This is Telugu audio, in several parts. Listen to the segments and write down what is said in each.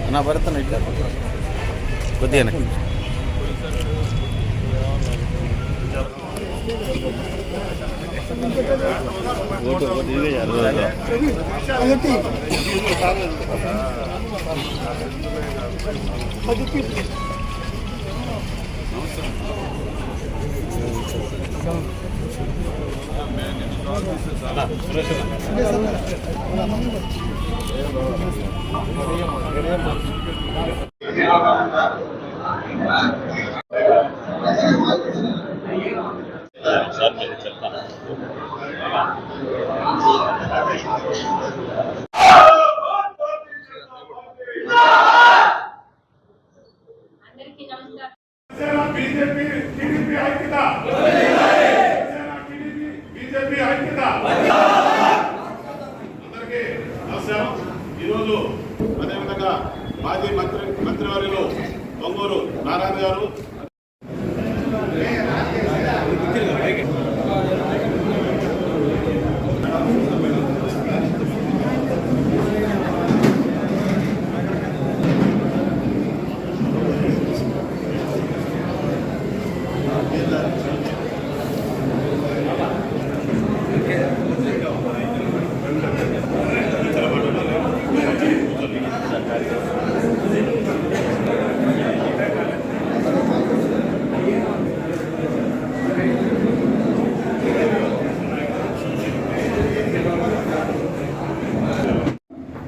అన్నా భరతన ఇట్లా కొద్దిగా बीजेपी टीडीपी ఐక్యత बीजेपी ఐక్యత అందరికీ నమస్కారం. ఈరోజు అదేవిధంగా మాజీ మంత్రివర్యులు పొంగూరు నారాయణ గారు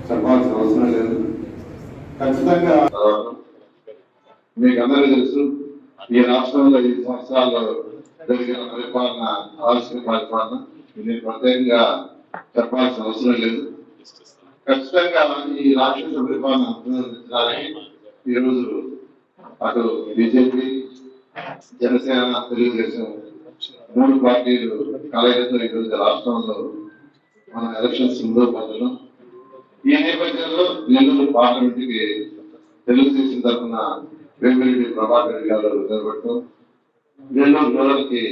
చెప్పాల్సిన అవసరం లేదు. ఖచ్చితంగా మీకు అందరూ తెలుసు, ఈ రాష్ట్రంలో 5 సంవత్సరాల్లో జరిగిన పరిపాలన ఆలస్య పరిపాలన నేను ప్రత్యేకంగా చెప్పాల్సిన అవసరం లేదు. ఖచ్చితంగా ఈ రాష్ట్ర పరిపాలన పునరుద్ధరించడానికి ఈరోజు అటు బీజేపీ, జనసేన, తెలుగుదేశం 3 పార్టీలు కలయికతో ఈరోజు రాష్ట్రంలో మన ఎలక్షన్స్ ముందు పోతున్నాం. ఈ నేపథ్యంలో నెల్లూరు పార్లమెంట్ కి తెలుగుదేశం తరఫున వేమిరెడ్డి ప్రభాకర్ రెడ్డి గారు నిలబడటం, నెల్లూరు రూరల్ కి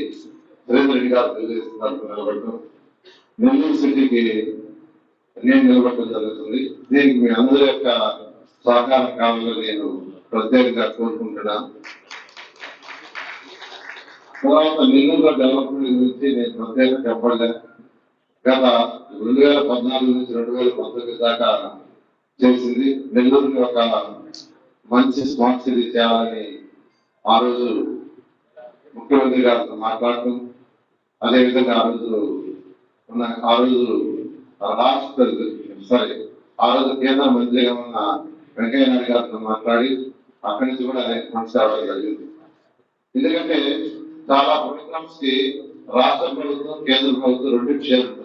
సురేంద్ర రెడ్డి గారు తెలుగుదేశం తరఫున నిలబడటం, నెల్లూరు సిటీకి నేను నిలబడటం జరుగుతుంది. దీనికి మీ అందరి యొక్క సహకారం కావాలని నేను ప్రత్యేకంగా కోరుకుంటున్నాను. తర్వాత నెల్లూరు డెవలప్మెంట్ గురించి నేను ప్రత్యేకంగా చెప్పలేదు. గత 2014 నుంచి 2019 దాకా చేసింది. నెల్లూరుని ఒక మంచి స్మార్ట్ సిటీ చేయాలని ఆ రోజు ముఖ్యమంత్రి గారితో మాట్లాడటం, అదేవిధంగా ఆ రోజు కేంద్ర మంత్రిగా ఉన్న వెంకయ్య నాయుడు గారితో మాట్లాడి అక్కడి నుంచి కూడా ఫండ్స్ రావడం జరిగింది. ఎందుకంటే చాలా ప్రోగ్రామ్స్ కి రాష్ట్ర ప్రభుత్వం, కేంద్ర ప్రభుత్వం 2 షేర్ ఉంటుంది.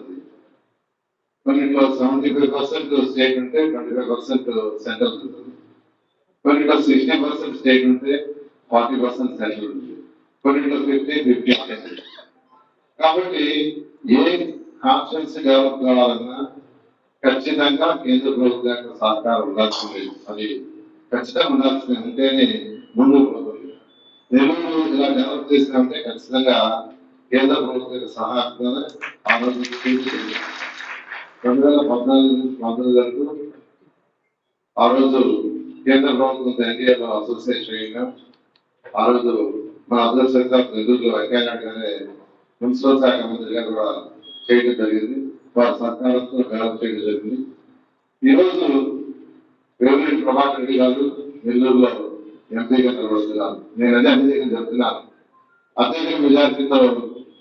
కొన్నిట్లో 75% స్టేట్ ఉంటే 25% సెంట్రల్ ఉంటుంది. కొన్నిట్లో 60% స్టేట్ ఉంటే 40% సెంట్రల్ ఉంటుంది. కొన్నిట్లో 50-50. కాబట్టి ఏ కాన్స్టిట్యూన్సీ డెవలప్ కావాలన్నా ఖచ్చితంగా కేంద్ర ప్రభుత్వం యొక్క సహకారం ఉండాల్సింది. అది ఖచ్చితంగా ఉండాల్సింది. ఉంటేనే ముందుకు పోతుంది. నెల్లూరు ఇలా డెవలప్ చేసినామంటే ఖచ్చితంగా కేంద్ర ప్రభుత్వం యొక్క సహాయంతో ఆ రోజు 2014 నుంచి 19 వరకు ఆ రోజు కేంద్ర ప్రభుత్వం ఎన్డీఏలో అసోసియేషన్ అయ్యాం. ఆ రోజు మన అదృష్టంగా నెల్లూరులో వెంకయ్య నాయుడు గారే మున్సిపల్ శాఖ మంత్రిగా కూడా చేయడం జరిగింది. వారి సహకారంతో డెవలప్ చేయడం జరిగింది. ఈరోజు వేమిరెడ్డి ప్రభాకర్ రెడ్డి గారు నెల్లూరులో ఎంపీగా నిలబడుతున్నారు. నేను అదే ఎంపీగా చెప్తున్నాను. అత్యధిక మెజార్టీతో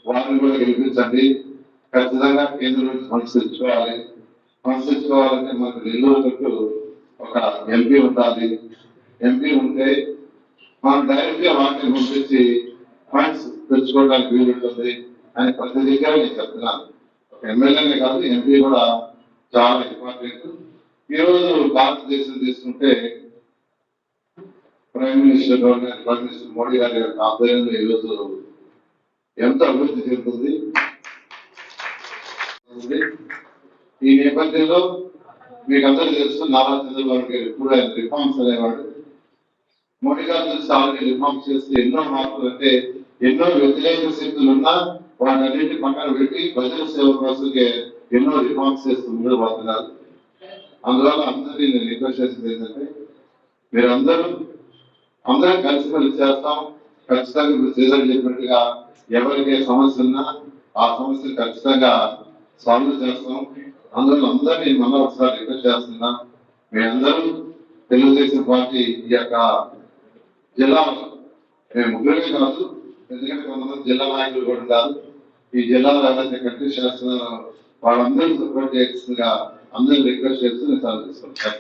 వారిని కూడా గెలిపించండి. ఖచ్చితంగా కేంద్రం నుంచి ఫండ్స్ తెచ్చుకోవాలి. ఫండ్స్ తెచ్చుకోవాలంటే మనకు నెల్లూరు ఒక ఎంపీ ఉండాలి. ఎంపీ ఉంటే మనం డైరెక్ట్ గా వాటిని పంపించి ఫండ్స్ తెచ్చుకోవడానికి వీలుంటుంది అని ప్రతి దగ్గర నేను చెప్తున్నాను. ఒక ఎమ్మెల్యేనే కాదు, ఎంపీ కూడా చాలా ఇంపార్టెంట్. ఈరోజు భారతదేశం తీసుకుంటే ప్రైమ్ మినిస్టర్ మోడీ గారి ఆధ్వర్యంలో ఈరోజు ఎంత అభివృద్ధి చెందుతుంది. ఈ నేపథ్యంలో మీకు అందరూ తెలుసు, నారా చంద్రబాబు గారు ఎప్పుడు ఆయన రిఫార్మ్స్ అనేవాడు. మోడీ గారు చూసి ఆల్రెడీ రిఫార్మ్స్ చేస్తే ఎన్నో మార్పులు, అంటే ఎన్నో వ్యతిరేక శక్తులు ఉన్నా వాటన్నిటి పక్కన పెట్టి ప్రజల సేవ కోసంకే ఎన్నో రిఫార్మ్స్ చేస్తూ ముందుకు పోతున్నారు. అందువల్ల అందరినీ నేను రిక్వెస్ట్ చేసేది ఏంటంటే అందరం కలిసి చేస్తాం. ఖచ్చితంగా ఇప్పుడు శ్రీధర్ చెప్పినట్టుగా ఎవరికి సమస్య ఉన్నా ఆ సమస్యను ఖచ్చితంగా సాల్వ్ చేస్తాం. అందువల్ల అందరినీ మళ్ళీ ఒకసారి రిక్వెస్ట్ చేస్తున్నా, మీ అందరూ తెలుగుదేశం పార్టీ ఈ యొక్క జిల్లా మేము ముగ్గురే కాదు, ఎందుకంటే కొంతమంది జిల్లా నాయకులు కూడా కాదు, ఈ జిల్లాలో ఎవరైతే కంటెస్ట్ చేస్తున్నారో వాళ్ళందరూ సపోర్ట్ చేస్తుందిగా అందరూ రిక్వెస్ట్ చేస్తూ నేను సాధిస్తున్నాను.